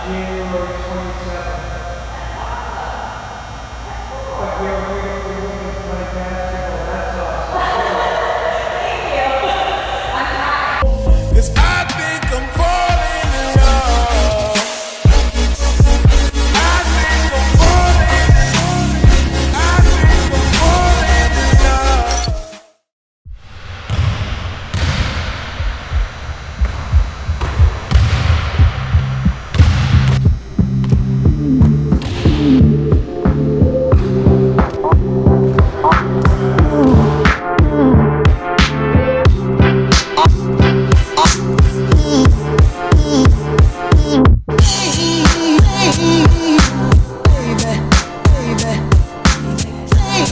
January 27th. But we're going to play basketball. That's awesome. 'Cause I think I'm falling in love. I think I'm falling. I think I'm falling in love.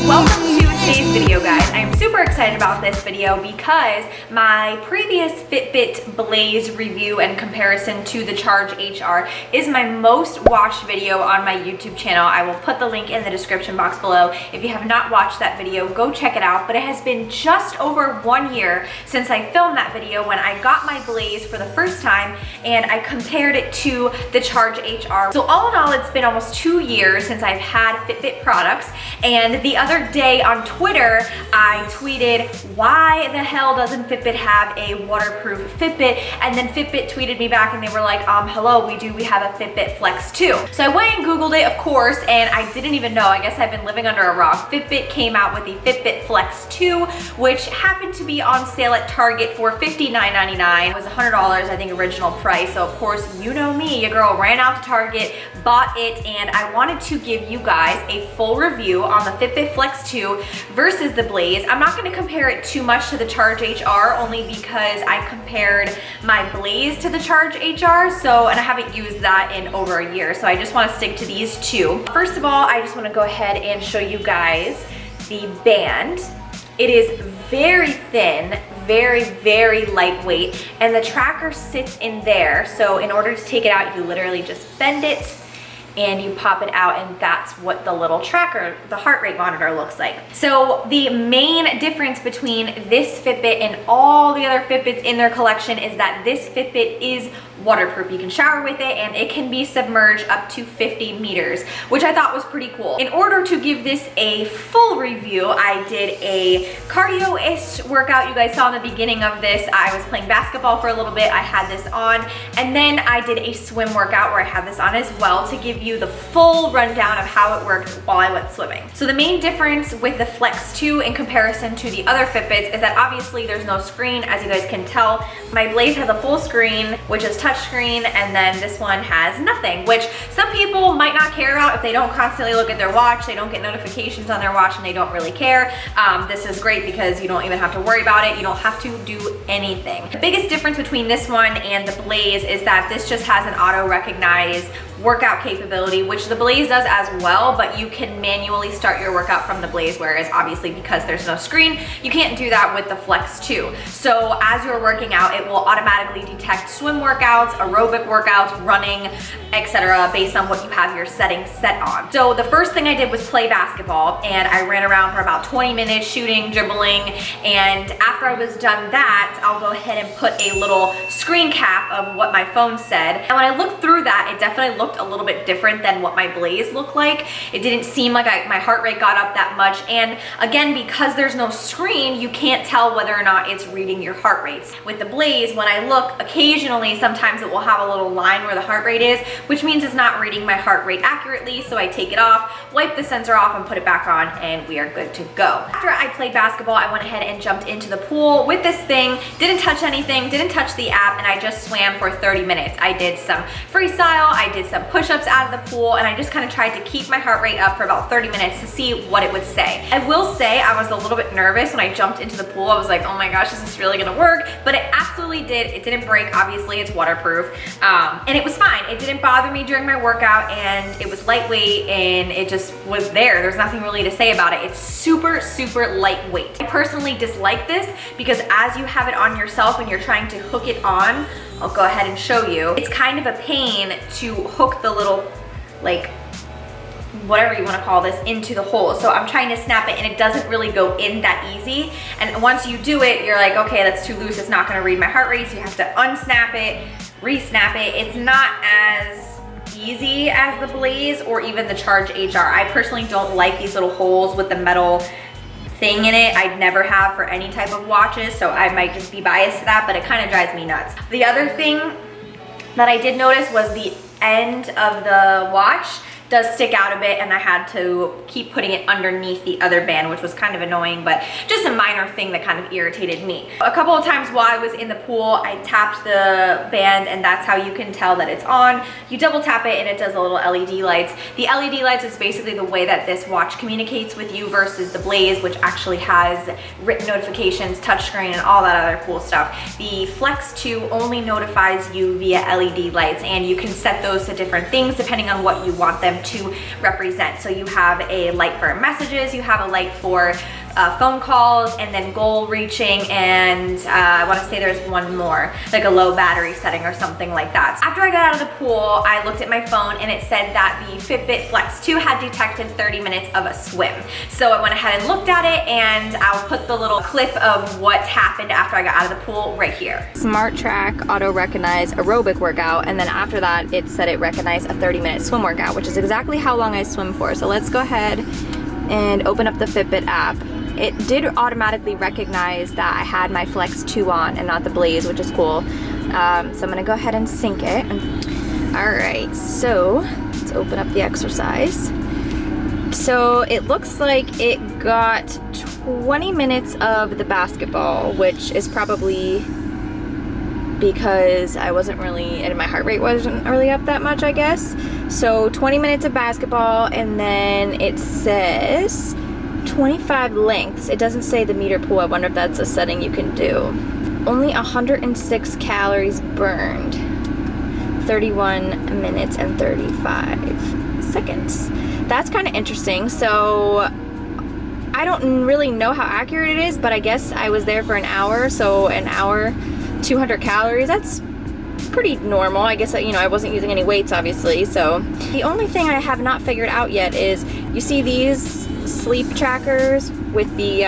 Welcome to today's video, guys. I am super excited about this video because my previous Fitbit Blaze review and comparison to the Charge HR is my most watched video on my YouTube channel. I will put the link in the description box below. If you have not watched that video, go check it out. But it has been just over 1 year since I filmed that video when I got my Blaze for the first time and I compared it to the Charge HR. So all in all, it's been almost 2 years since I've had Fitbit products, and the other day on Twitter, I tweeted, why the hell doesn't Fitbit have a waterproof Fitbit? And then Fitbit tweeted me back and they were like, hello, we have a Fitbit Flex 2. So I went and Googled it, of course, and I didn't even know. I guess I've been living under a rock. Fitbit came out with the Fitbit Flex 2, which happened to be on sale at Target for $59.99. It was $100, I think, original price. So of course, you know me, your girl ran out to Target, bought it, and I wanted to give you guys a full review on the Fitbit Flex 2 versus the Blaze. I'm not gonna compare it too much to the Charge HR, only because I compared my Blaze to the Charge HR, and I haven't used that in over a year, so I just wanna stick to these two. First of all, I just wanna go ahead and show you guys the band. It is very thin, very, very lightweight, and the tracker sits in there. So in order to take it out, you literally just bend it and you pop it out, and that's what the little tracker, the heart rate monitor, looks like. So the main difference between this Fitbit and all the other Fitbits in their collection is that this Fitbit is waterproof. You can shower with it and it can be submerged up to 50 meters, which I thought was pretty cool. In order to give this a full review, I did a cardio-ish workout. You guys saw in the beginning of this, I was playing basketball for a little bit. I had this on, and then I did a swim workout where I had this on as well to give you the full rundown of how it worked while I went swimming. So the main difference with the Flex 2 in comparison to the other Fitbits is that obviously there's no screen, as you guys can tell. My Blaze has a full screen, which is touchscreen, and then this one has nothing, which some people might not care about if they don't constantly look at their watch, they don't get notifications on their watch, and they don't really care. This is great because you don't even have to worry about it. You don't have to do anything. The biggest difference between this one and the Blaze is that this just has an auto recognize workout capability, which the Blaze does as well, but you can manually start your workout from the Blaze, whereas obviously because there's no screen, you can't do that with the Flex 2. So as you're working out, it will automatically detect swim workouts, aerobic workouts, running, etc., based on what you have your settings set on. So the first thing I did was play basketball, and I ran around for about 20 minutes shooting, dribbling, and after I was done that, I'll go ahead and put a little screen cap of what my phone said. And when I looked through that, it definitely looked a little bit different than what my Blaze looked like. It didn't seem like my heart rate got up that much, and again, because there's no screen, you can't tell whether or not it's reading your heart rates. With the Blaze, when I look, occasionally, sometimes it will have a little line where the heart rate is, which means it's not reading my heart rate accurately, so I take it off, wipe the sensor off, and put it back on, and we are good to go. After I played basketball, I went ahead and jumped into the pool with this thing, didn't touch anything, didn't touch the app, and I just swam for 30 minutes. I did some freestyle, I did some push-ups out of the pool, and I just kind of tried to keep my heart rate up for about 30 minutes to see what it would say. I will say I was a little bit nervous when I jumped into the pool. I was like, oh my gosh, is this really gonna work? But it absolutely did. It didn't break. Obviously, it's waterproof, and it was fine. It didn't bother me during my workout, and it was lightweight, and it just was there. There's nothing really to say about it. It's super, super lightweight. I personally dislike this because as you have it on yourself and you're trying to hook it on, I'll go ahead and show you. It's kind of a pain to hook the little, like, whatever you want to call this, into the hole. So I'm trying to snap it, and it doesn't really go in that easy. And once you do it, you're like, okay, that's too loose. It's not going to read my heart rate. So you have to unsnap it, re-snap it. It's not as easy as the Blaze or even the Charge HR. I personally don't like these little holes with the metal thing in it. I'd never have for any type of watches, so I might just be biased to that, but it kind of drives me nuts. The other thing that I did notice was the end of the watch does stick out a bit, and I had to keep putting it underneath the other band, which was kind of annoying, but just a minor thing that kind of irritated me. A couple of times while I was in the pool, I tapped the band, and that's how you can tell that it's on. You double tap it and it does a little LED lights. The LED lights is basically the way that this watch communicates with you versus the Blaze, which actually has written notifications, touchscreen, and all that other cool stuff. The Flex 2 only notifies you via LED lights, and you can set those to different things depending on what you want them to represent. So you have a light for messages, you have a light for phone calls, and then goal reaching, and I want to say there's one more, like a low battery setting or something like that. After I got out of the pool, I looked at my phone and it said that the Fitbit Flex 2 had detected 30 minutes of a swim. So I went ahead and looked at it, and I'll put the little clip of what happened after I got out of the pool right here. Smart Track auto recognize aerobic workout, and then after that it said it recognized a 30-minute swim workout, which is exactly how long I swim for. So let's go ahead and open up the Fitbit app. It did automatically recognize that I had my Flex 2 on and not the Blaze, which is cool. So I'm gonna go ahead and sync it. All right, so let's open up the exercise. So it looks like it got 20 minutes of the basketball, which is probably because I wasn't really, and my heart rate wasn't really up that much, I guess. So 20 minutes of basketball, and then it says 25 lengths. It doesn't say the meter pool. I wonder if that's a setting you can do. Only 106 calories burned. 31 minutes and 35 seconds. That's kind of interesting. So I don't really know how accurate it is, but I guess I was there for an hour. So an hour, 200 calories. That's pretty normal. I guess that, you know, I wasn't using any weights, obviously. So the only thing I have not figured out yet is, you see these sleep trackers with the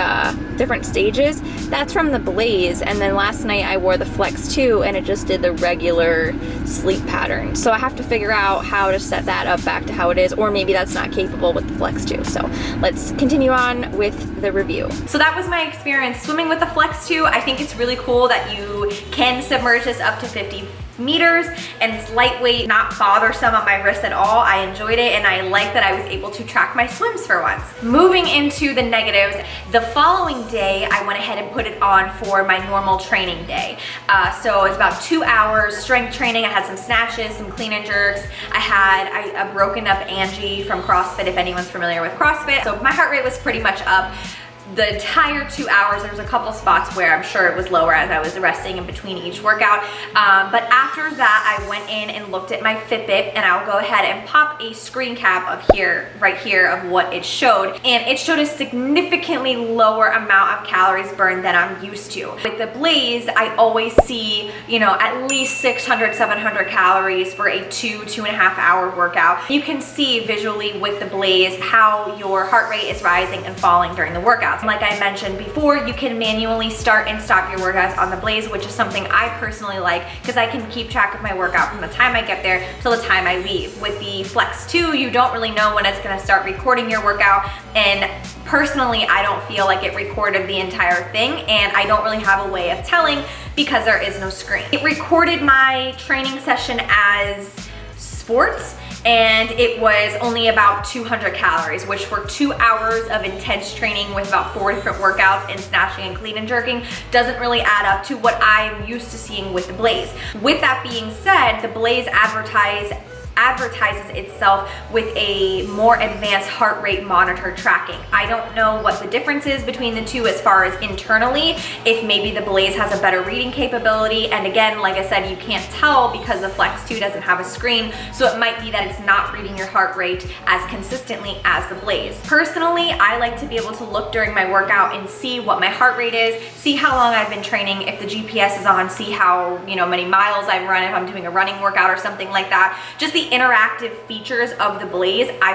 different stages? That's from the Blaze, and then last night I wore the Flex 2 and it just did the regular sleep pattern. So I have to figure out how to set that up back to how it is, or maybe that's not capable with the Flex 2. So let's continue on with the review. So that was my experience swimming with the Flex 2. I think it's really cool that you can submerge this up to 50 meters, and it's lightweight, not bothersome on my wrist at all. I enjoyed it, and I like that I was able to track my swims for once. Moving into the negatives, the following day I went ahead and put it on for my normal training day. So it's about 2 hours strength training. I had some snatches, some clean and jerks. I had a broken up Angie from CrossFit, if anyone's familiar with CrossFit. So my heart rate was pretty much up the entire 2 hours. There was a couple spots where I'm sure it was lower as I was resting in between each workout. But after that, I went in and looked at my Fitbit, and I'll go ahead and pop a screen cap of right here of what it showed. And it showed a significantly lower amount of calories burned than I'm used to. With the Blaze, I always see, you know, at least 600, 700 calories for a 2.5 hour workout. You can see visually with the Blaze how your heart rate is rising and falling during the workout. Like I mentioned before, you can manually start and stop your workouts on the Blaze, which is something I personally like because I can keep track of my workout from the time I get there till the time I leave. With the Flex 2, you don't really know when it's going to start recording your workout, and personally, I don't feel like it recorded the entire thing, and I don't really have a way of telling because there is no screen. It recorded my training session as sports, and it was only about 200 calories, which for 2 hours of intense training with about 4 different workouts and snatching and clean and jerking doesn't really add up to what I'm used to seeing with the Blaze. With that being said, the Blaze advertises itself with a more advanced heart rate monitor tracking. I don't know what the difference is between the two as far as internally, if maybe the Blaze has a better reading capability, and again, like I said, you can't tell because the Flex 2 doesn't have a screen, so it might be that it's not reading your heart rate as consistently as the Blaze. Personally, I like to be able to look during my workout and see what my heart rate is, see how long I've been training, if the GPS is on, see how, you know, many miles I've run, if I'm doing a running workout or something like that. Just the interactive features of the Blaze I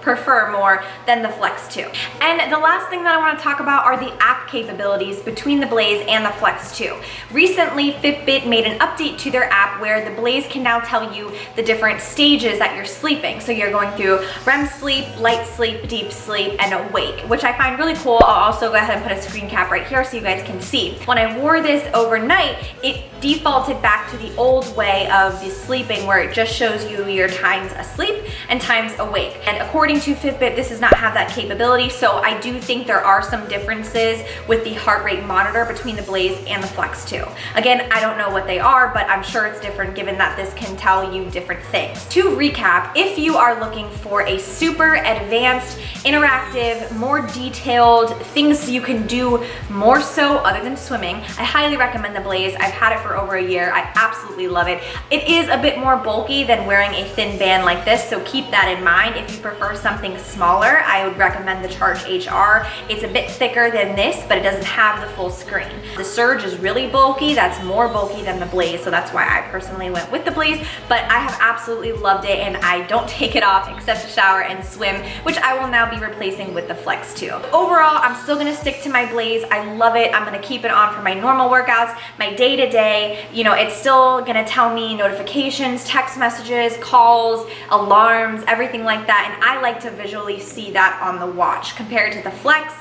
prefer more than the Flex 2. And the last thing that I want to talk about are the app capabilities between the Blaze and the Flex 2. Recently, Fitbit made an update to their app where the Blaze can now tell you the different stages that you're sleeping. So you're going through REM sleep, light sleep, deep sleep, and awake, which I find really cool. I'll also go ahead and put a screen cap right here so you guys can see. When I wore this overnight, it defaulted back to the old way of the sleeping where it just shows you your times asleep and times awake. And according to Fitbit, this does not have that capability, so I do think there are some differences with the heart rate monitor between the Blaze and the Flex 2. Again, I don't know what they are, but I'm sure it's different given that this can tell you different things. To recap, if you are looking for a super advanced, interactive, more detailed things you can do more so other than swimming, I highly recommend the Blaze. I've had it for over a year. I absolutely love it. It is a bit more bulky than wearing a thin band like this, so keep that in mind. If you prefer something smaller, I would recommend the Charge HR. It's a bit thicker than this, but it doesn't have the full screen. The Surge is really bulky. That's more bulky than the Blaze, so that's why I personally went with the Blaze, but I have absolutely loved it, and I don't take it off except to shower and swim, which I will now be replacing with the Flex 2. Overall, I'm still gonna stick to my Blaze. I love it. I'm gonna keep it on for my normal workouts, my day-to-day. You know, it's still gonna tell me notifications, text messages, calls, alarms, everything like that, and I like to visually see that on the watch. Compared to the Flex,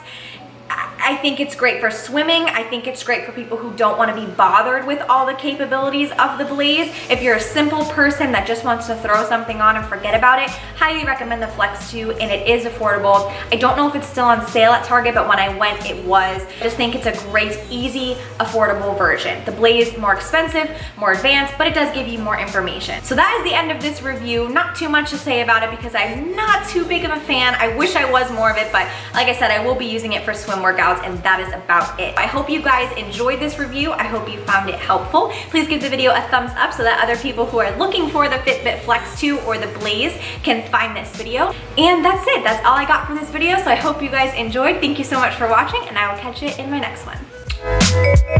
I think it's great for swimming. I think it's great for people who don't want to be bothered with all the capabilities of the Blaze. If you're a simple person that just wants to throw something on and forget about it, highly recommend the Flex 2, and it is affordable. I don't know if it's still on sale at Target, but when I went, it was. I just think it's a great, easy, affordable version. The Blaze, more expensive, more advanced, but it does give you more information. So that is the end of this review. Not too much to say about it because I'm not too big of a fan. I wish I was more of it, but like I said, I will be using it for swim workouts, and that is about it. I hope you guys enjoyed this review. I hope you found it helpful. Please give the video a thumbs up so that other people who are looking for the Fitbit Flex 2 or the Blaze can find this video. And that's it. That's all I got for this video, so I hope you guys enjoyed. Thank you so much for watching, and I will catch you in my next one.